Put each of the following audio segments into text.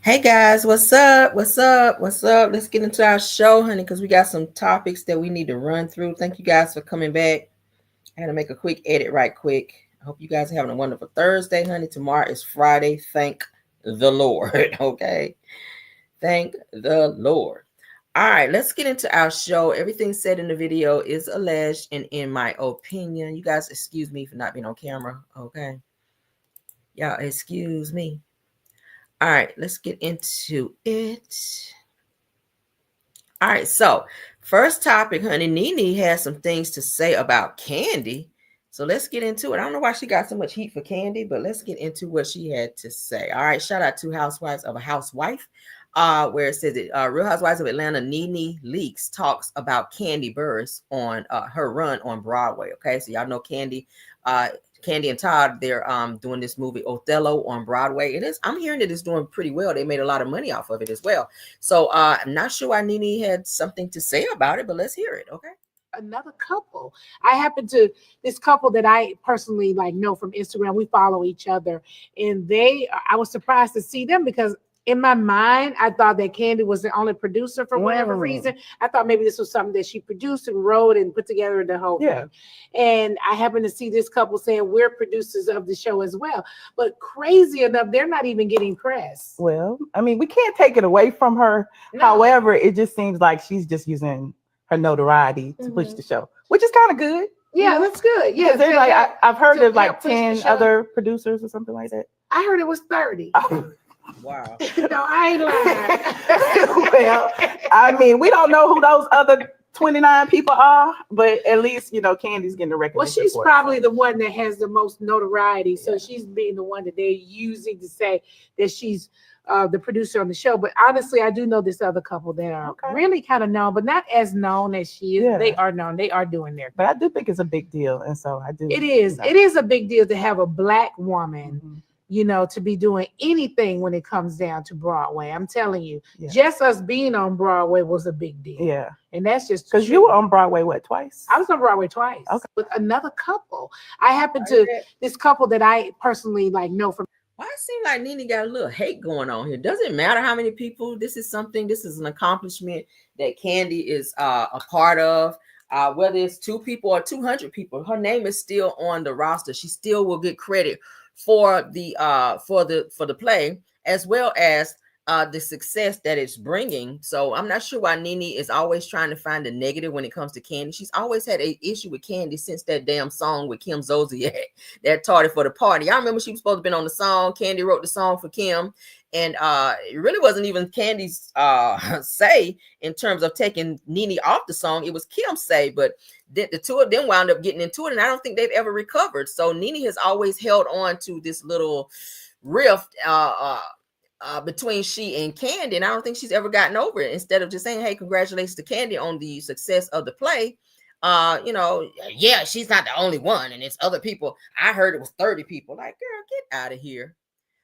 Hey guys, what's up? What's up? What's up? Let's get into our show, honey, because we got some topics that we need to run through. Thank you guys for coming back. I had to make a quick edit right quick. I hope you guys are having a wonderful Thursday, honey. Tomorrow is Friday. Thank the Lord. Okay. Thank the Lord. All right, let's get into our show. Everything said in the video is alleged and in my opinion. You guys excuse me for not being on camera. Okay. Y'all excuse me. All right, let's get into it. All right, so first topic, honey. Nene has some things to say about Kandi. So let's get into it. I don't know why she got so much heat for Kandi, but let's get into what she had to say. All right, shout out to Housewives of a Housewife, where it says it, Real Housewives of Atlanta, Nene Leakes talks about Kandi Burruss on her run on Broadway. Okay, so y'all know Kandi. Kandi and Todd, they're doing this movie Othello on Broadway. It is, I'm hearing that it's doing pretty well. They made a lot of money off of it as well. So I'm not sure why Nene had something to say about it, but let's hear it, okay? Another couple. I happen to this couple that I personally know from Instagram. We follow each other, and I was surprised to see them because in my mind, I thought that Kandi was the only producer for whatever reason. I thought maybe this was something that she produced and wrote and put together the whole thing. And I happened to see this couple saying we're producers of the show as well. But crazy enough, they're not even getting press. Well, I mean, we can't take it away from her. No. However, it just seems like she's just using her notoriety to push the show, which is kind of good. Yeah, that's good. Yeah, there's I've heard of 10 other producers or something like that. I heard it was 30. Oh. Wow. No, I ain't lying. Well, I mean, we don't know who those other 29 people are, but at least, Kandi's getting the recognition. Well, she's probably the one that has the most notoriety. So she's being the one that they're using to say that she's the producer on the show. But honestly, I do know this other couple that are really kind of known, but not as known as she is. Yeah. They are known. They are doing their thing. But I do think it's a big deal. And so I do. It is. It is a big deal to have a Black woman. Mm-hmm. To be doing anything when it comes down to Broadway. I'm telling you, just us being on Broadway was a big deal. Yeah. And that's just because you were on Broadway, what, twice? I was on Broadway twice with another couple. I happen to, this couple that I personally know from. Why it seems like Nene got a little hate going on here? Doesn't matter how many people, this is an accomplishment that Kandi is a part of. Whether it's 2 people or 200 people, her name is still on the roster. She still will get credit for the play, as well as the success that it's bringing. So I'm not sure why Nene is always trying to find the negative when it comes to Kandi. She's always had an issue with Kandi since that damn song with Kim Zolciak, that Tardy for the Party. I remember she was supposed to be on the song. Kandi wrote the song for Kim, and it really wasn't even Kandi's say in terms of taking Nene off the song. It was Kim's say, but the two of them wound up getting into it, and I don't think they've ever recovered. So Nene has always held on to this little rift between she and Kandi, and I don't think she's ever gotten over it. Instead of just saying, hey, congratulations to Kandi on the success of the play, yeah, she's not the only one, and it's other people. I heard it was 30 people. Like, girl, get out of here.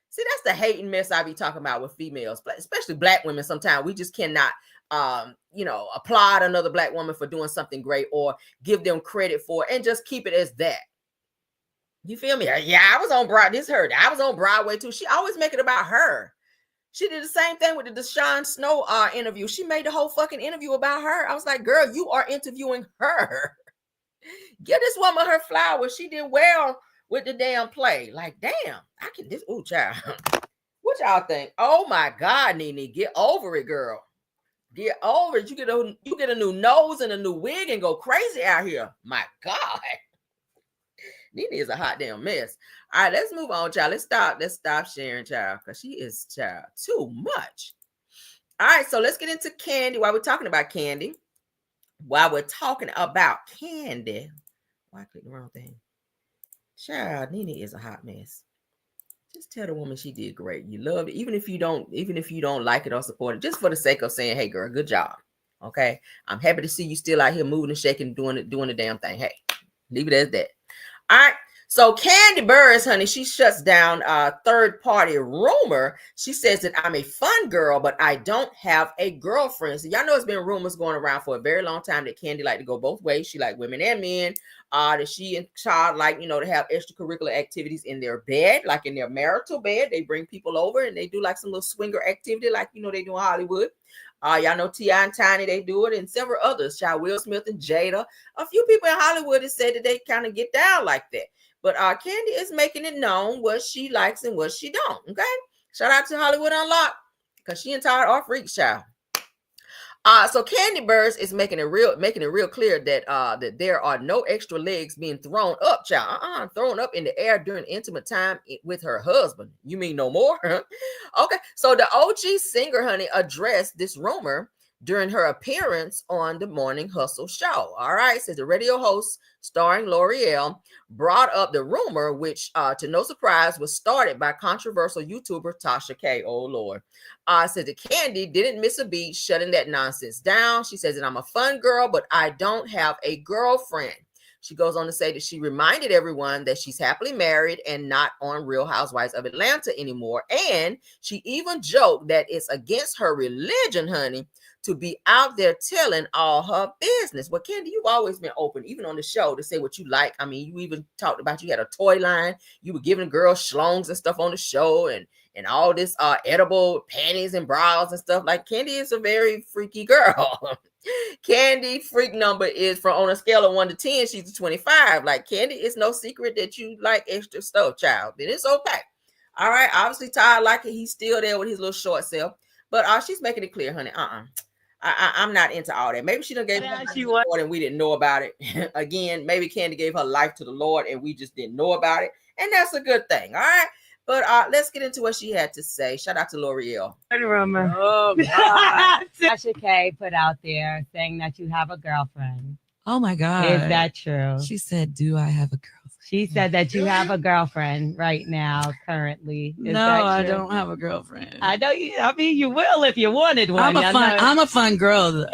See, that's the hate and mess I be talking about with females, especially Black women. Sometimes we just cannot applaud another Black woman for doing something great or give them credit for it and just keep it as that. You feel me? Yeah, I was on Broadway. This hurt. I was on Broadway too. She always make it about her. She did the same thing with the Deshaun Snow interview. She made the whole fucking interview about her. I was like, girl, you are interviewing her. Give this woman her flowers. She did well with the damn play. Like, damn, I can this. Ooh, child. What y'all think? Oh my God, Nene, get over it, girl. Get over it. You get a new nose and a new wig and go crazy out here. My God. Nene is a hot damn mess. All right, let's move on, child. Let's stop sharing, child, because she is, child, too much. All right, so let's get into Kandi. While we're talking about Kandi, why I clicked the wrong thing. Child, Nene is a hot mess. Just tell the woman she did great. You love it, even if you don't like it or support it, just for the sake of saying, hey, girl, good job. Okay, I'm happy to see you still out here moving and shaking, doing the damn thing. Hey, leave it as that. All right, So Kandi Burris, honey, she shuts down third-party rumor. She says that I'm a fun girl, but I don't have a girlfriend. So y'all know it's been rumors going around for a very long time that Kandi like to go both ways. She like women and men. That she and child like, you know, to have extracurricular activities in their bed, like in their marital bed. They bring people over and they do like some little swinger activity, like, you know, they do in Hollywood. Y'all know T.I. and Tiny, they do it, and several others. Child Will Smith and Jada. A few people in Hollywood have said that they kind of get down like that. But Kandi is making it known what she likes and what she don't. Okay. Shout out to Hollywood Unlocked, because she and Todd are freaks, child. So Kandi Burris is making it real clear that that there are no extra legs being thrown up, child. Thrown up in the air during intimate time with her husband. You mean no more? Okay. So the OG singer, honey, addressed this rumor during her appearance on the Morning Hustle show. All right, says the radio host starring L'Oreal brought up the rumor, which to no surprise was started by controversial YouTuber Tasha K. Oh Lord. Said that Kandi didn't miss a beat shutting that nonsense down. She says that I'm a fun girl, but I don't have a girlfriend. She goes on to say that she reminded everyone that she's happily married and not on Real Housewives of Atlanta anymore. And she even joked that it's against her religion, honey, to be out there telling all her business. Well, Kandi, you've always been open, even on the show, to say what you like. I mean, you even talked about you had a toy line. You were giving girls schlongs and stuff on the show, and all this edible panties and bras and stuff. Like, Kandi is a very freaky girl. Kandi freak number is from on a scale of 1 to 10, she's a 25. Like, Kandi, it's no secret that you like extra stuff, child. Then it's okay. All right. Obviously, Todd like it. He's still there with his little short self. But she's making it clear, honey. I'm not into all that. Maybe she done gave her life to the Lord and we didn't know about it. Again, maybe Kandi gave her life to the Lord and we just didn't know about it. And that's a good thing. All right. But let's get into what she had to say. Shout out to L'Oreal. Oh, God. Tasha K put out there saying that you have a girlfriend. Oh, my God. Is that true? She said, do I have a girlfriend? She said that you have a girlfriend right now, currently. Is no, that true? I don't have a girlfriend. I know you. I mean, you will if you wanted one. I'm a fun girl, though.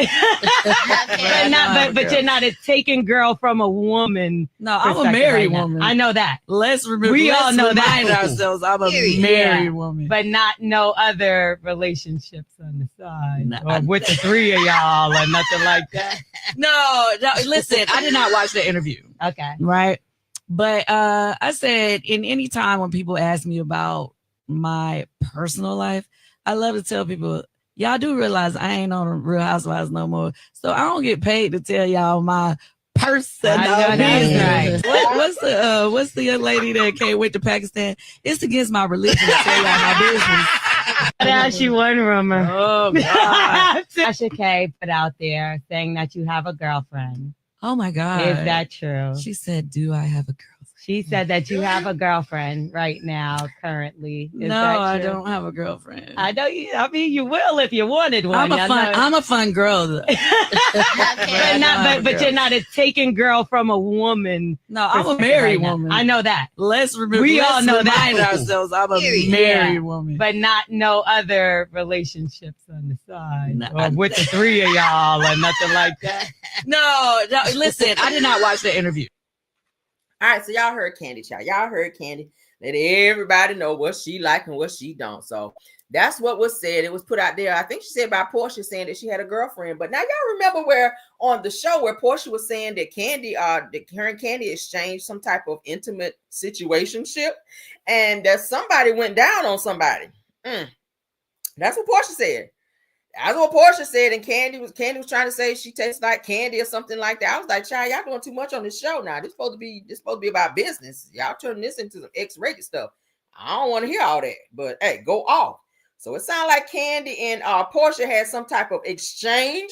but you're not a taken girl from a woman. No, I'm a married woman. I know that. Let's all know remind ourselves. I'm a married woman, but not no other relationships on the side or with the three of y'all or nothing like that. No. Listen, I did not watch the interview. Okay, right. But I said, in any time when people ask me about my personal life, I love to tell people, y'all do realize I ain't on Real Housewives no more. So I don't get paid to tell y'all my personal business. Right. What's the young lady that came with to Pakistan? It's against my religion to tell y'all my business. I'll ask you one rumor. Oh, God. Tasha K put out there saying that you have a girlfriend. Oh, my God. Is that true? She said, do I have a girlfriend? She said that you have a girlfriend right now, currently. Is no, that true? I don't have a girlfriend. I know you. I mean, you will if you wanted one. I'm a fun girl, though. but you're not a taken girl from a woman. No, I'm a married woman. I know that. Let's all know remind that. ourselves. I'm a married woman, but not no other relationships on the side or with the three of y'all or nothing like that. No. Listen, I did not watch the interview. All right, so y'all heard Kandi, child. Y'all heard Kandi. Let everybody know what she like and what she don't. So that's what was said. It was put out there. I think she said about Porsha saying that she had a girlfriend. But now y'all remember where on the show where Porsha was saying that Kandi, that her and Kandi exchanged some type of intimate situationship, and that somebody went down on somebody. That's what Porsha said. That's what Porsha said, and Kandi was trying to say she tastes like candy or something like that. I was like, child, y'all doing too much on this show now. This supposed to be about business. Y'all turning this into some X-rated stuff. I don't want to hear all that, but hey, go off. So it sounded like Kandi and Porsha had some type of exchange,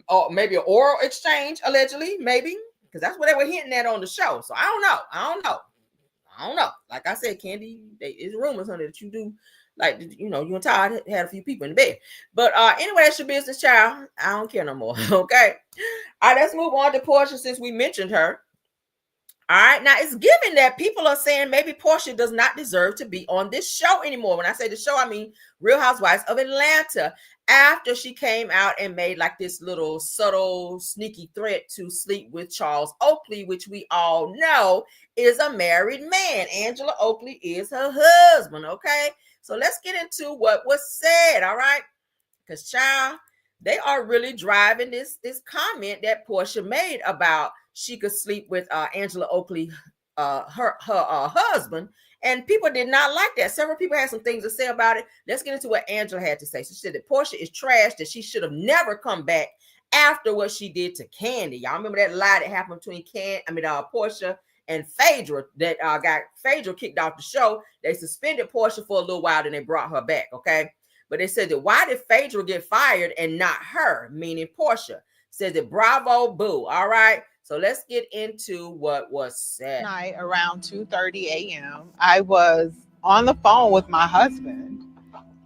or maybe an oral exchange, allegedly, maybe, because that's what they were hinting at on the show. So I don't know. Like I said, Kandi, it's rumors, honey, that you do. Like, you know, you and Todd had a few people in the bed. But anyway, that's your business, child. I don't care no more. Okay. All right, let's move on to Porsha since we mentioned her. All right. Now, it's given that people are saying maybe Porsha does not deserve to be on this show anymore. When I say the show, I mean Real Housewives of Atlanta. after she came out and made like this little subtle, sneaky threat to sleep with Charles Oakley, which we all know is a married man. Angela Oakley is her husband, okay? So let's get into what was said, all right? Because, child, they are really driving this comment that Porsha made about she could sleep with Angela Oakley, her husband. And people did not like that. Several people had some things to say about it. Let's get into what Angela had to say. She said that Porsha is trash, that she should have never come back after what she did to Kandi. Y'all remember that lie that happened between Porsha and Phaedra that got Phaedra kicked off the show. They suspended Porsha for a little while, then they brought her back, okay? But they said that why did Phaedra get fired and not her, meaning Porsha? Said that bravo, boo, all right? So let's get into what was said. Night around 2:30 a.m. I was on the phone with my husband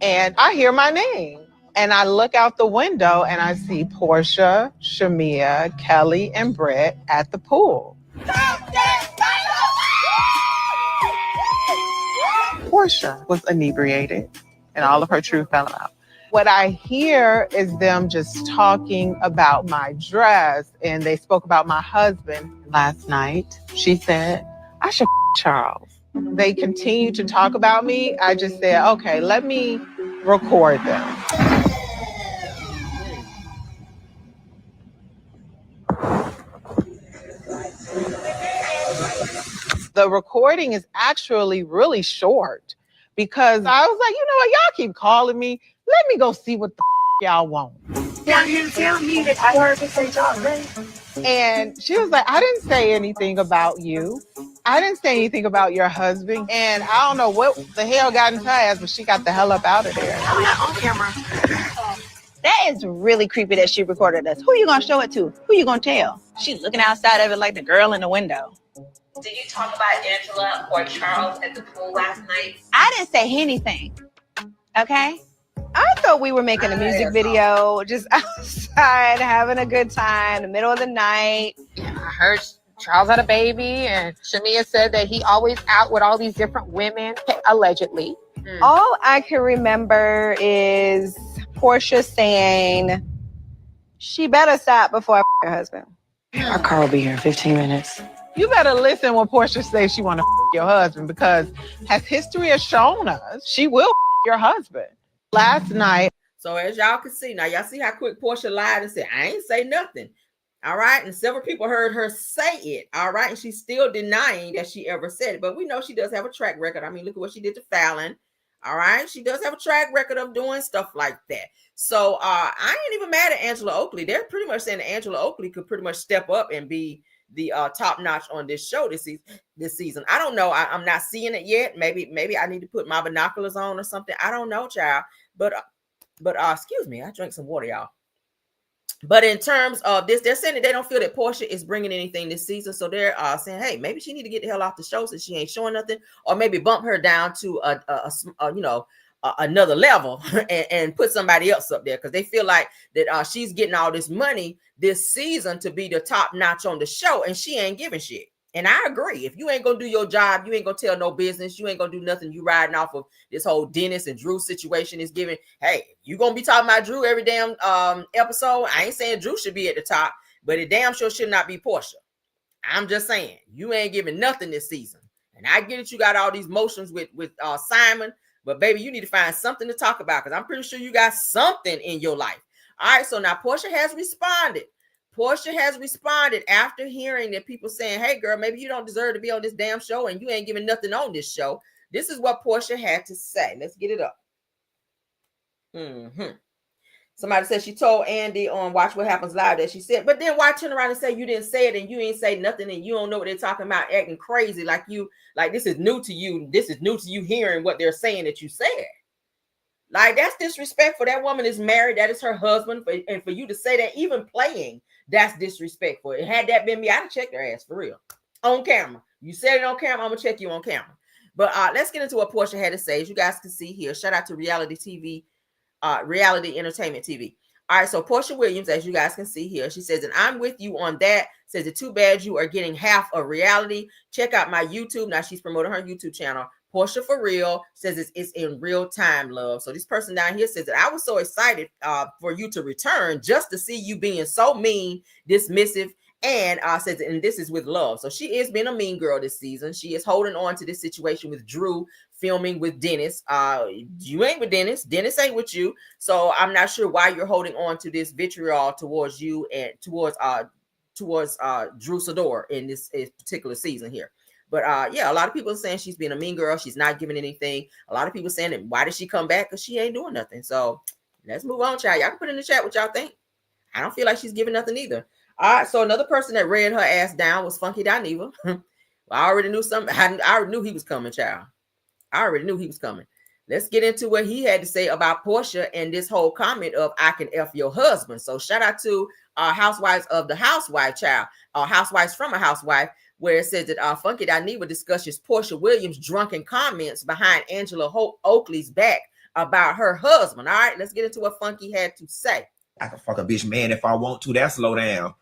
and I hear my name and I look out the window and I see Porsha, Shamia, Kelly, and Brett at the pool. Porsha was inebriated and all of her truth fell out. What I hear is them just talking about my dress, and they spoke about my husband last night. She said, I should Charles. They continue to talk about me. I just said, okay, let me record them. The recording is actually really short because I was like, you know what, y'all keep calling me. Let me go see what the y'all want. Down here tell me that I heard you say y'all right. And she was like, I didn't say anything about you. I didn't say anything about your husband. And I don't know what the hell got into her ass, but she got the hell up out of there. I'm not on camera. That is really creepy that she recorded us. Who you gonna show it to? Who you gonna tell? She's looking outside of it like the girl in the window. Did you talk about Angela or Charles at the pool last night? I didn't say anything. Okay? I thought we were making a music video just outside having a good time in the middle of the night. I heard Charles had a baby and Shamia said that he always out with all these different women, allegedly. All I can remember is Porsha saying, she better stop before I her husband. Our car will be here in 15 minutes. You better listen when Porsha says she want to your husband, because as history has shown us, she will your husband. Last night. So as y'all can see, now y'all see how quick Porsha lied and said, I ain't say nothing. All right. And several people heard her say it. All right. And she's still denying that she ever said it. But we know she does have a track record. I mean, look at what she did to Fallon. All right. She does have a track record of doing stuff like that. So I ain't even mad at Angela Oakley. They're pretty much saying that Angela Oakley could pretty much step up and be the top notch on this show this season. I don't know. I'm not seeing it yet. Maybe I need to put my binoculars on or something. I don't know, child. But excuse me, I drank some water, y'all. But in terms of this, they're saying that they don't feel that Porsha is bringing anything this season. So they're saying, hey, maybe she need to get the hell off the show since she ain't showing nothing, or maybe bump her down to another level and put somebody else up there, because they feel like that she's getting all this money this season to be the top notch on the show, and she ain't giving shit. And I agree. If you ain't gonna do your job, you ain't gonna tell no business. You ain't gonna do nothing. You riding off of this whole Dennis and Drew situation is giving. Hey, you gonna be talking about Drew every damn episode. I ain't saying Drew should be at the top, but it damn sure should not be Porsha. I'm just saying you ain't giving nothing this season. And I get it. You got all these motions with Simon, but baby, you need to find something to talk about, because I'm pretty sure you got something in your life. All right. So now Porsha has responded. Porsha has responded after hearing that people saying, hey, girl, maybe you don't deserve to be on this damn show and you ain't giving nothing on this show. This is what Porsha had to say. Let's get it up. Somebody said she told Andy on Watch What Happens Live that she said, but then why turn around and say you didn't say it and you ain't say nothing and you don't know what they're talking about, acting crazy like this is new to you. This is new to you hearing what they're saying that you said. Like, that's disrespectful. That woman is married. That is her husband. And for you to say that, even playing, that's disrespectful. And had that been me, I'd have checked her ass for real. On camera. You said it on camera, I'm going to check you on camera. But let's get into what Porsha had to say. As you guys can see here, shout out to reality TV, reality entertainment TV. All right, so Porsha Williams, as you guys can see here, she says, and I'm with you on that. Says, it's too bad you are getting half of reality. Check out my YouTube. Now she's promoting her YouTube channel, Porsha for real says it's in real time, love. So this person down here says that I was so excited for you to return just to see you being so mean, dismissive, and says, and this is with love. So she is being a mean girl this season. She is holding on to this situation with Drew filming with Dennis. You ain't with Dennis. Dennis ain't with you. So I'm not sure why you're holding on to this vitriol towards you and towards Drew Sidor in this particular season here. But yeah, a lot of people are saying she's being a mean girl. She's not giving anything. A lot of people saying that why did she come back? Because she ain't doing nothing. So let's move on, child. Y'all can put in the chat what y'all think. I don't feel like she's giving nothing either. All right, so another person that ran her ass down was Funky Dineva. I already knew something. I already knew he was coming, child. I already knew he was coming. Let's get into what he had to say about Porsha and this whole comment of I can F your husband. So shout out to Housewives of the Housewife, child. Housewives from a Housewife, where it says that Funky Dineva discusses Porsha Williams' drunken comments behind Angela Oakley's back about her husband. All right, let's get into what Funky had to say. I can fuck a bitch man if I want to. That's low down.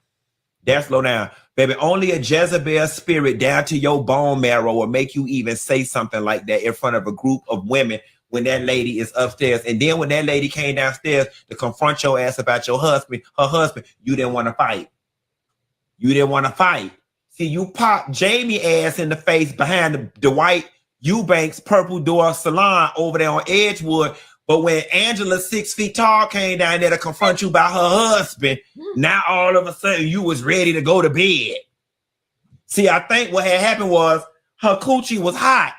That's low down. Baby, only a Jezebel spirit down to your bone marrow will make you even say something like that in front of a group of women when that lady is upstairs. And then when that lady came downstairs to confront your ass about your husband, her husband, you didn't want to fight. You didn't want to fight. See, you popped Jamie ass in the face behind the Dwight Eubanks Purple Door Salon over there on Edgewood. But when Angela 6 feet tall came down there to confront you about her husband, now all of a sudden you was ready to go to bed. See, I think what had happened was her coochie was hot,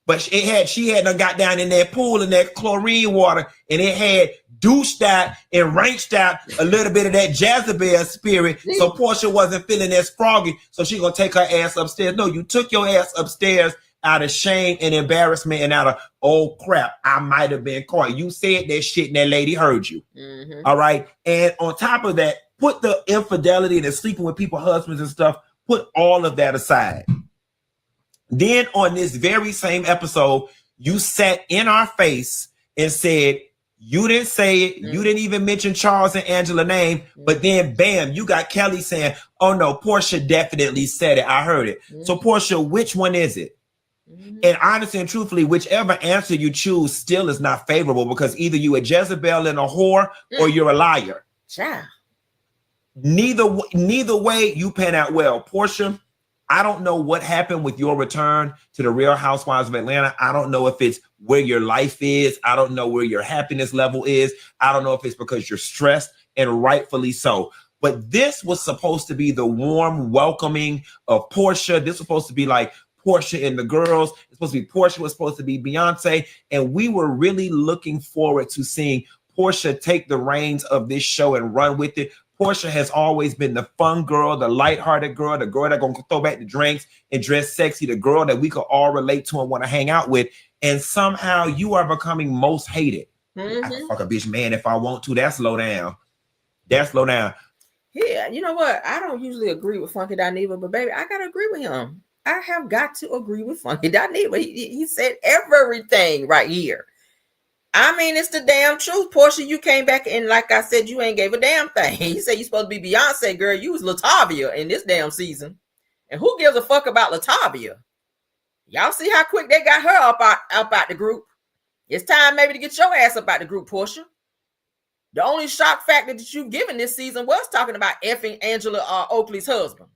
but she had done got down in that pool in that chlorine water, and it had douched out and wrenched out a little bit of that Jezebel spirit. So Porsha wasn't feeling as froggy, so she gonna take her ass upstairs. No, you took your ass upstairs out of shame and embarrassment and out of, oh crap, I might have been caught. You said that shit and that lady heard you. All right. And on top of that, put the infidelity and the sleeping with people's husbands and stuff, put all of that aside. Then on this very same episode, you sat in our face and said, you didn't say it. You didn't even mention Charles and Angela's name. But then, bam, you got Kelly saying, oh no, Porsha definitely said it. I heard it. So Porsha, which one is it? And honestly and truthfully, whichever answer you choose still is not favorable, because either you a Jezebel and a whore or you're a liar. Child. Neither way you pan out well. Porsha, I don't know what happened with your return to the Real Housewives of Atlanta. I don't know if it's where your life is. I don't know where your happiness level is. I don't know if it's because you're stressed, and rightfully so. But this was supposed to be the warm welcoming of Porsha. This was supposed to be like Porsha and the girls. It's supposed to be Porsha, was supposed to be Beyonce. And we were really looking forward to seeing Porsha take the reins of this show and run with it. Porsha has always been the fun girl, the lighthearted girl, the girl that gonna throw back the drinks and dress sexy, the girl that we could all relate to and want to hang out with. And somehow you are becoming most hated. I can fuck a bitch man if I want to. That's low down. That's low down. Yeah, you know what? I don't usually agree with Funky Dineva, but baby, I gotta agree with him. I have got to agree with Funky Dineva. He said everything right here. I mean, it's the damn truth. Porsha, you came back and like I said, you ain't gave a damn thing. You said you supposed to be Beyonce, girl. You was Latavia in this damn season. And who gives a fuck about Latavia? Y'all see how quick they got her up out the group? It's time maybe to get your ass up out the group, Porsha. The only shock factor that you've given this season was talking about effing Angela Oakley's husband.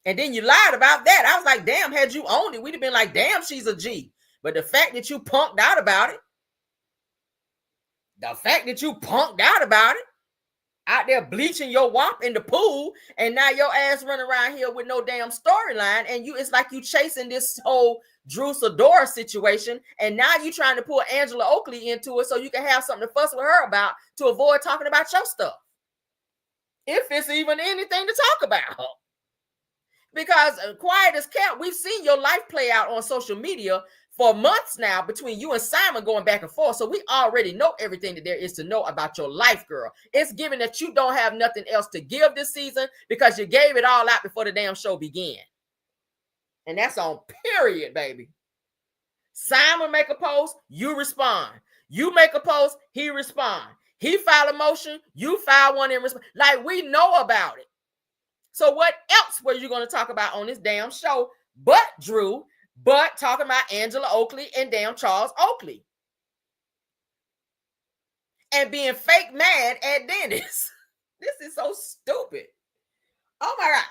And then you lied about that. I was like, damn, had you owned it, we'd have been like, damn, she's a G. But the fact that you punked out about it, out there bleaching your wop in the pool, and now your ass running around here with no damn storyline, and it's like you chasing this whole Drew Sidor situation, and now you trying to pull Angela Oakley into it so you can have something to fuss with her about to avoid talking about your stuff. If it's even anything to talk about. Because quiet as kept, we've seen your life play out on social media for months now between you and Simon going back and forth. So we already know everything that there is to know about your life, girl. It's given that you don't have nothing else to give this season because you gave it all out before the damn show began. And that's on period, baby. Simon make a post, you respond. You make a post, he respond. He file a motion, you file one in response. Like, we know about it. So what else were you going to talk about on this damn show but Drew, but talking about Angela Oakley and damn Charles Oakley. And being fake mad at Dennis. This is so stupid. Oh my God.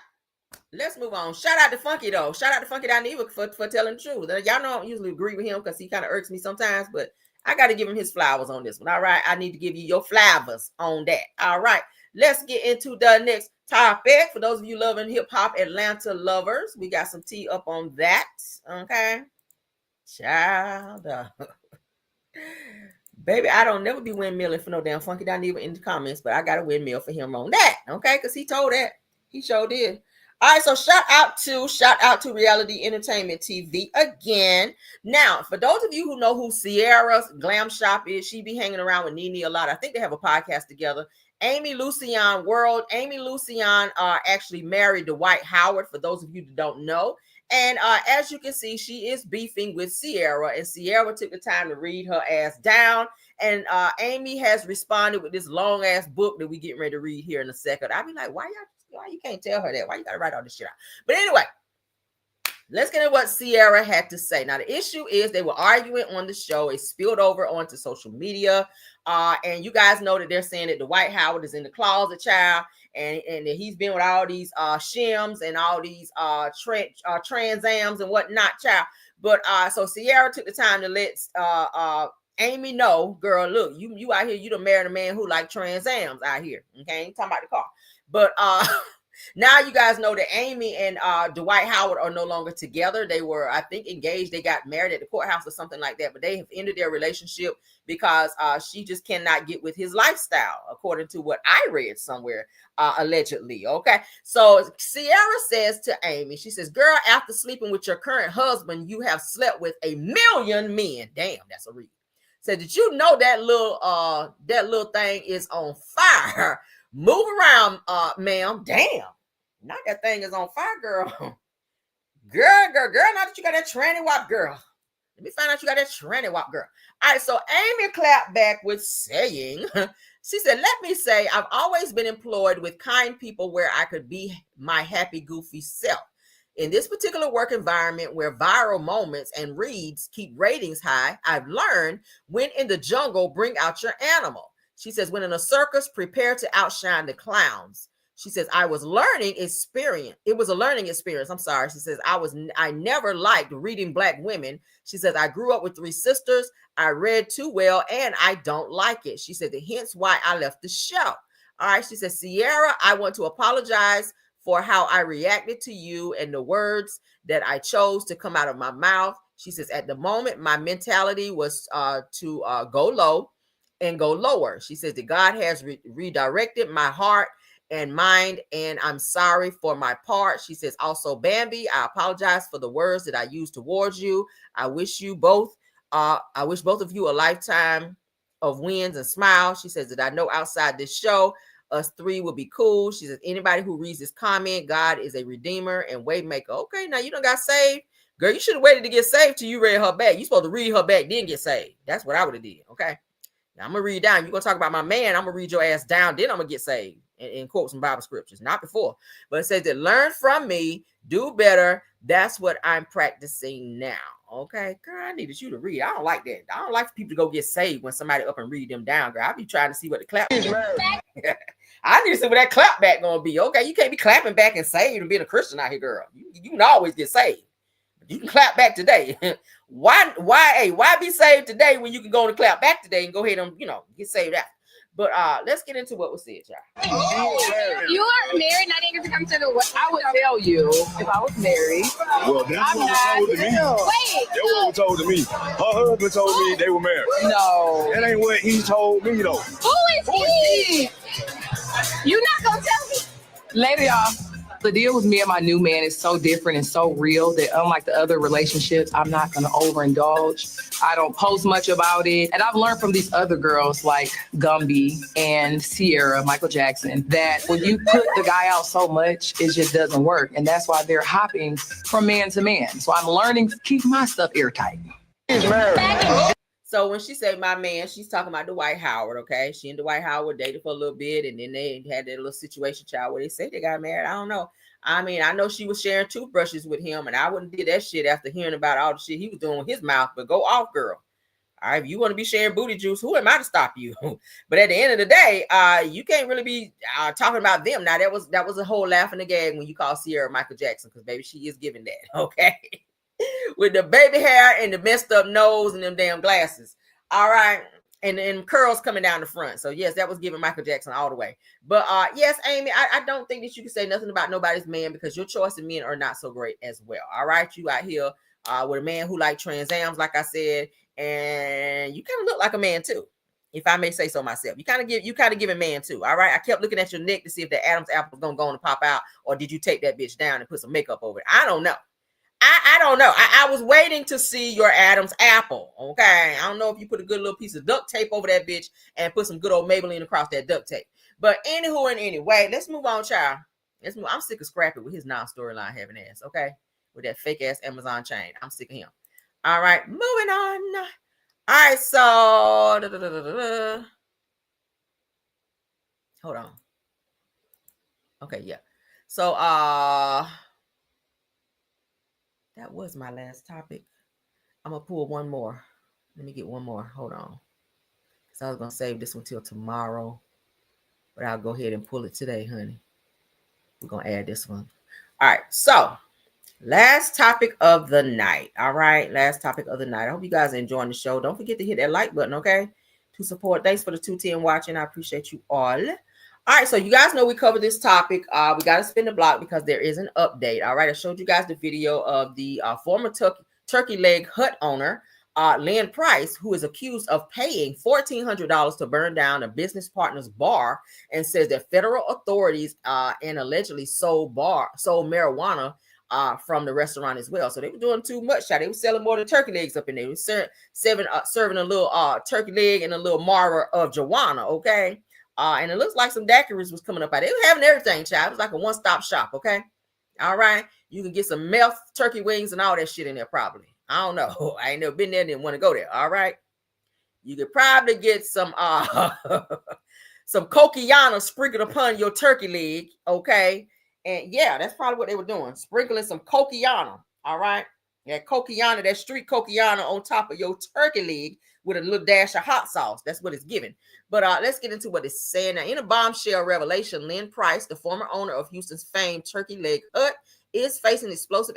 Let's move on. Shout out to Funky though. Shout out to Funky Dineva for telling the truth. Y'all know I don't usually agree with him because he kind of irks me sometimes, but I got to give him his flowers on this one. All right. I need to give you your flowers on that. All right. Let's get into the next topic. For those of you loving hip hop Atlanta lovers, we got some tea up on that. Okay. Child. Baby, I don't never be windmilling for no damn Funky Dineva in the comments, but I got a windmill for him on that. Okay. Because he told that. He sure did. All right, so shout out to Reality Entertainment TV again. Now, for those of you who know who Sierra's Glam Shop is, she be hanging around with Nene a lot. I think they have a podcast together. Amy Lucian actually married Dwight Howard, for those of you that don't know. And as you can see, she is beefing with Sierra, and Sierra took the time to read her ass down. And Amy has responded with this long ass book that we getting ready to read here in a second. I be like, why you can't tell her that? Why you gotta write all this shit out? But anyway, let's get into what Sierra had to say. Now, the issue is they were arguing on the show. It spilled over onto social media. And you guys know that they're saying that Dwight Howard is in the closet, child, and that he's been with all these shims and all these transams and whatnot, child. But so Sierra took the time to let Amy know, girl, look, you out here, you done married a man who like transams out here. Okay, ain't talking about the car. But now you guys know that Amy and Dwight Howard are no longer together. They were, I think, engaged. They got married at the courthouse or something like that. But they have ended their relationship because she just cannot get with his lifestyle, according to what I read somewhere, allegedly. Okay. So Sierra says to Amy, she says, girl, after sleeping with your current husband, you have slept with 1 million men. Damn, that's a read. Said, did you know that little thing is on fire? Move around, ma'am. Damn. Not that thing is on fire, girl. Girl, now that you got that tranny wop, girl. Let me find out you got that tranny wop, girl. All right, so Amy clapped back with saying, she said, let me say, I've always been employed with kind people where I could be my happy, goofy self. In this particular work environment where viral moments and reads keep ratings high, I've learned when in the jungle, bring out your animal. She says, when in a circus, prepare to outshine the clowns. She says, it was a learning experience. I'm sorry. She says, I never liked reading Black women. She says, I grew up with 3 sisters. I read too well and I don't like it. She said, hence why I left the show. All right. She says, Sierra, I want to apologize for how I reacted to you and the words that I chose to come out of my mouth. She says, at the moment, my mentality was to go low and go lower. She says that God has redirected my heart and mind, and I'm sorry for my part. She says, also, Bambi, I apologize for the words that I used towards you. I wish both of you a lifetime of wins and smiles. She says that I know outside this show, us 3 will be cool. She says, anybody who reads this comment, God is a redeemer and way maker. Okay, now you done got saved. Girl, you should have waited to get saved till you read her back. You supposed to read her back, then get saved. That's what I would have did, okay? Now, I'm going to read down. You're going to talk about my man. I'm going to read your ass down. Then I'm going to get saved and quote some Bible scriptures. Not before. But it says that learn from me, do better. That's what I'm practicing now. Okay? Girl, I needed you to read. I don't like that. I don't like people to go get saved when somebody up and read them down, girl. I be trying to see what the clap is. I need to see what that clap back going to be. Okay? You can't be clapping back and saved and being a Christian out here, girl. You can always get saved. You can clap back today. Why be saved today when you can go and clap back today and go ahead and, get saved out? But let's get into what was said, y'all. You are married, not able to come to the wedding. I would tell you if I was married. Well, that's what was told to me. Wait. That's what was told to me. Her husband told me they were married. No. That ain't what he told me, though. Who is he? You not gonna tell me? Later, y'all. The deal with me and my new man is so different and so real that unlike the other relationships, I'm not going to overindulge. I don't post much about it. And I've learned from these other girls like Gumby and Sierra, Michael Jackson, that when you put the guy out so much, it just doesn't work. And that's why they're hopping from man to man. So I'm learning to keep my stuff airtight. So when she say my man, she's talking about Dwight Howard, okay? She and Dwight Howard dated for a little bit, and then they had that little situation, child, where they say they got married. I don't know. I mean, I know she was sharing toothbrushes with him, and I wouldn't do that shit after hearing about all the shit he was doing with his mouth. But go off, girl. All right, if you want to be sharing booty juice, who am I to stop you? But at the end of the day, you can't really be talking about them. Now, that was a whole laugh and a gag when you call Sierra Michael Jackson, because baby, she is giving that, okay? With the baby hair and the messed up nose and them damn glasses. All right. And curls coming down the front. So yes, that was giving Michael Jackson all the way. But yes, Amy, I don't think that you can say nothing about nobody's man, because your choice of men are not so great as well. All right, you out here with a man who like Trans Ams, like I said, and you kind of look like a man too, if I may say so myself. You kind of give a man too. All right. I kept looking at your neck to see if the Adam's apple was gonna go on and pop out, or did you take that bitch down and put some makeup over it? I don't know. I don't know. I was waiting to see your Adam's apple. Okay. I don't know if you put a good little piece of duct tape over that bitch and put some good old Maybelline across that duct tape. But anywho and anyway, let's move on, child. Let's move. I'm sick of Scrappy with his non-storyline having ass. Okay. With that fake ass Amazon chain. I'm sick of him. All right. Moving on. All right. So hold on. Okay. Yeah. So, that was my last topic. I'm going to pull one more. Let me get one more. Hold on. Because I was going to save this one till tomorrow. But I'll go ahead and pull it today, honey. We're going to add this one. All right. So, last topic of the night. All right. Last topic of the night. I hope you guys are enjoying the show. Don't forget to hit that like button, okay? To support. Thanks for the 210 watching. I appreciate you all. All right, so you guys know we covered this topic. We got to spin the block because there is an update. All right, I showed you guys the video of the former turkey leg hut owner, Lynn Price, who is accused of paying $1,400 to burn down a business partner's bar, and says that federal authorities and allegedly sold marijuana from the restaurant as well. So they were doing too much. They were selling more than turkey legs up in there. They were serving a little turkey leg and a little mara of Joanna, okay? And it looks like some daiquiris was coming up out. They were having everything, child. It was like a one-stop shop, okay? All right. You can get some meth, turkey wings, and all that shit in there probably. I don't know. I ain't never been there, didn't want to go there. All right. You could probably get some some coquiana sprinkled upon your turkey leg, okay? And yeah, that's probably what they were doing. Sprinkling some coquiana, all right? That coquiana, that street coquiana on top of your turkey leg with a little dash of hot sauce. That's what it's giving. But let's get into what it's saying. Now, in a bombshell revelation, Lynn Price, the former owner of Houston's famed Turkey Leg Hut, is facing explosive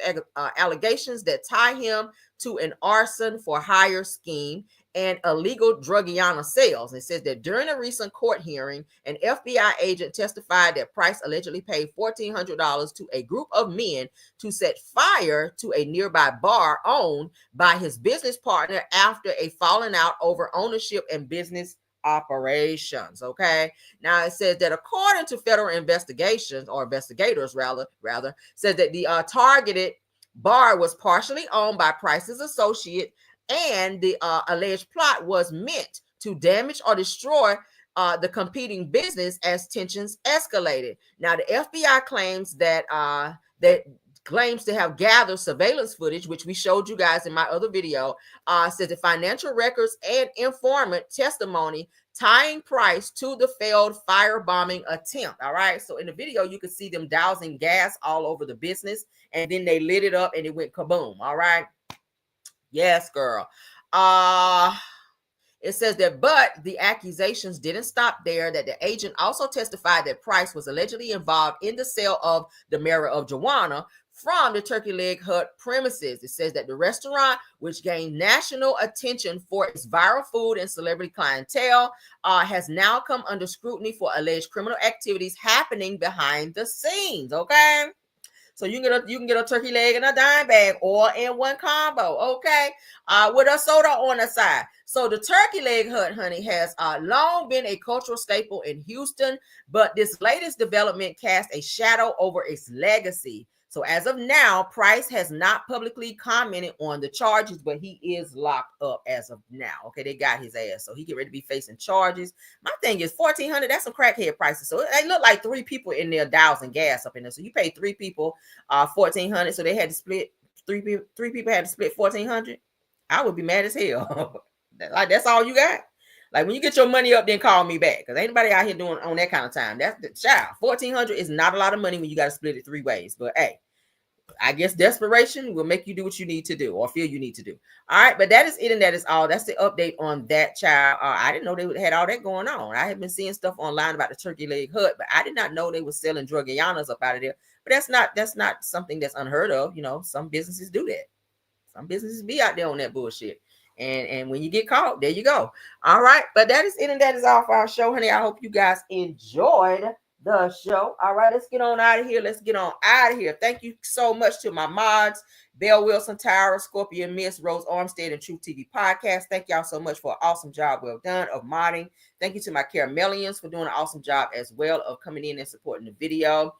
allegations that tie him to an arson for hire scheme and illegal drugiana sales. It says that during a recent court hearing, an FBI agent testified that Price allegedly paid $1,400 to a group of men to set fire to a nearby bar owned by his business partner after a falling out over ownership and business operations. Okay. Now it says that according to federal investigations, or investigators rather, says that the targeted bar was partially owned by Price's associate, and the alleged plot was meant to damage or destroy the competing business as tensions escalated. Now the FBI claims that claims to have gathered surveillance footage, which we showed you guys in my other video, says the financial records and informant testimony tying Price to the failed firebombing attempt. All right. So in the video, you can see them dousing gas all over the business, and then they lit it up and it went kaboom. All right. Yes, girl. It says that, but the accusations didn't stop there, that the agent also testified that Price was allegedly involved in the sale of the Mara of Joanna from the Turkey Leg Hut premises. It says that the restaurant, which gained national attention for its viral food and celebrity clientele, has now come under scrutiny for alleged criminal activities happening behind the scenes. Okay. So you can get a turkey leg in a dime bag or in one combo, okay? With a soda on the side. So the Turkey Leg Hut, honey, has long been a cultural staple in Houston, but this latest development cast a shadow over its legacy. So as of now, Price has not publicly commented on the charges, but he is locked up as of now. Okay, they got his ass, so he get ready to be facing charges. My thing is $1,400. That's some crackhead prices. So they look like 3 people in there dousing gas up in there. So you pay 3 people $1,400. So they had to split 3 people had to split $1,400. I would be mad as hell. Like that's all you got. Like when you get your money up, then call me back. Because ain't nobody out here doing on that kind of time. That's the child. $1,400 is not a lot of money when you got to split it 3 ways. But hey, I guess desperation will make you do what you need to do or feel you need to do. All right, but that is it, and that is all. That's the update on that, child. I didn't know they had all that going on. I have been seeing stuff online about the turkey leg hut, but I did not know they were selling drugianas up out of there. But that's not something that's unheard of. You know, some businesses do that. Some businesses be out there on that bullshit. And when you get caught, there you go. All right, but that is it, and that is all for our show, honey. I hope you guys enjoyed the show. All right, let's get on out of here. Thank you so much to my mods, Belle Wilson, Tyra, Scorpion Miss, Rose Armstead, and Truth TV Podcast. Thank y'all so much for an awesome job well done of modding. Thank you to my Caramelians for doing an awesome job as well of coming in and supporting the video.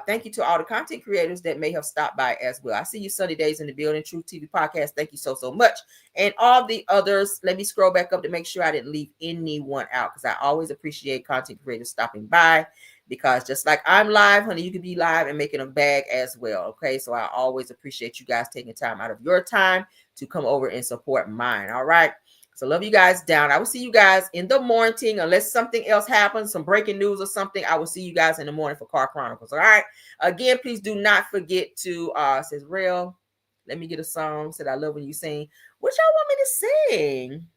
Thank you to all the content creators that may have stopped by as well. I see you Sunday days in the building. Truth TV Podcast. Thank you so much. And all the others, let me scroll back up to make sure I didn't leave anyone out, because I always appreciate content creators stopping by, because just like I'm live, honey, you can be live and making a bag as well. Okay. So I always appreciate you guys taking time out of your time to come over and support mine. All right. So love you guys down. I will see you guys in the morning, unless something else happens, some breaking news or something. I will see you guys in the morning for Car Chronicles. All right. Again, please do not forget to says Real. Let me get a song. Said I love when you sing. What y'all want me to sing?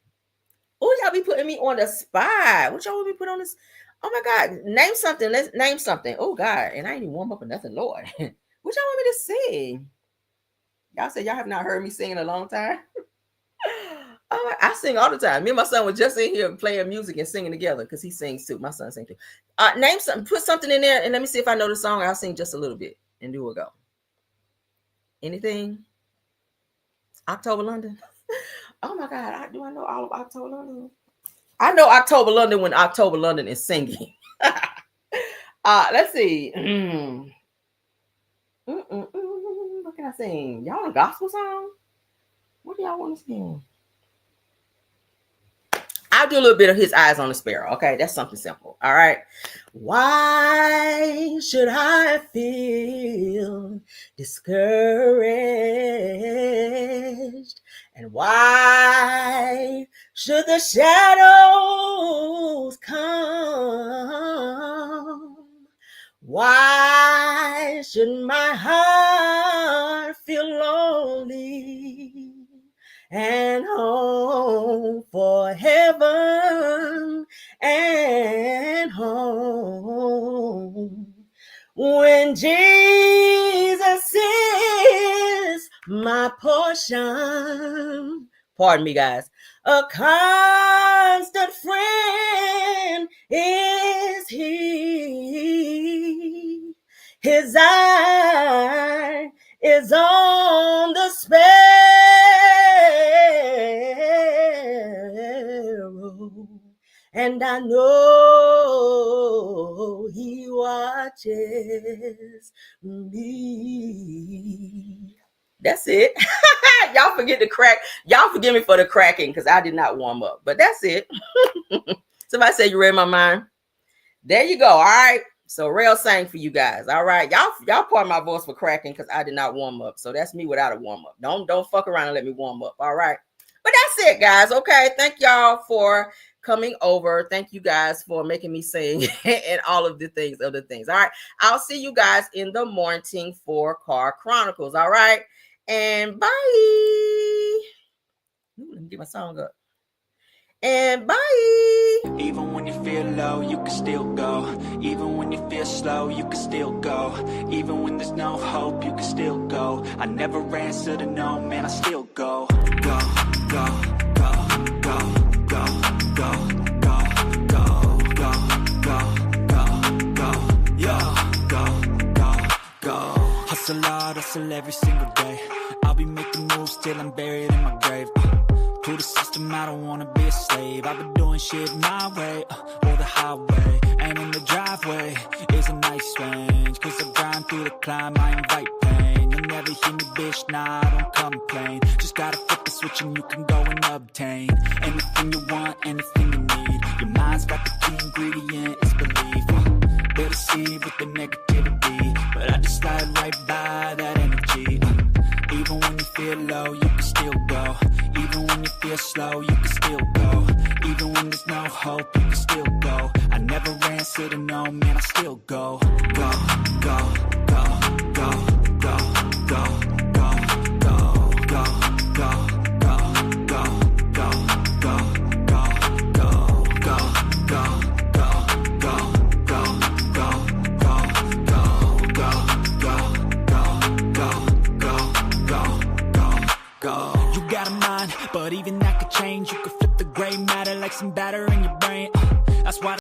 Oh, y'all be putting me on the spot. What y'all want me to put on this? Oh my God. Name something. Let's name something. Oh God. And I ain't even warm up or nothing, Lord. What y'all want me to sing? Y'all said y'all have not heard me sing in a long time. Oh, I sing all the time. Me and my son were just in here playing music and singing together, because he sings too. My son sings too. Name something, put something in there, and let me see if I know the song. I'll sing just a little bit, and do a go. Anything? October London. Oh my God, do I know all of October London? I know October London when October London is singing. Let's see. What can I sing? Y'all want a gospel song? What do y'all want to sing? I'll do a little bit of His Eyes on the Sparrow. Okay, that's something simple. All right. Why should I feel discouraged? And why should the shadows come? Why should my heart feel lonely and home for heaven and home, when Jesus is my portion? Pardon me, guys. A constant friend is He. His eye is on the sparrow, and I know He watches me. That's it. Y'all forget the crack. Y'all forgive me for the cracking, because I did not warm up. But that's it. Somebody say you read my mind. There you go. All right. So Rail sang for you guys. All right. Y'all pardon my voice for cracking, because I did not warm up. So that's me without a warm up. Don't fuck around and let me warm up. All right. But that's it, guys. Okay. Thank y'all for coming over. Thank you guys for making me sing and all of the things, other things. All right. I'll see you guys in the morning for Car Chronicles. All right. And bye. Let me get my song up. And bye. Even when you feel low, you can still go. Even when you feel slow, you can still go. Even when there's no hope, you can still go. I never answer to no, man, I still go. Go, go, go, go, go, go, go, go, go, go, go, go, yo, go, go, go. Hustle hard, hustle every single day. I'll be making moves till I'm buried in my grave. To the system, I don't wanna be a slave. I've been doing shit my way, or the highway. And in the driveway is a nice range, cause I grind through the climb, I invite pain. You'll never hear me, bitch, nah, I don't complain. Just gotta flip the switch and you can go and obtain anything you want, anything you need. Your mind's got the key ingredient, it's belief. They'll deceive with the negativity, but I just slide right by that energy. Even when you feel low, you can still go. Even Even when you feel slow, you can still go. Even when there's no hope, you can still go. I never answer to no, man, I still go. Go, go, go, go.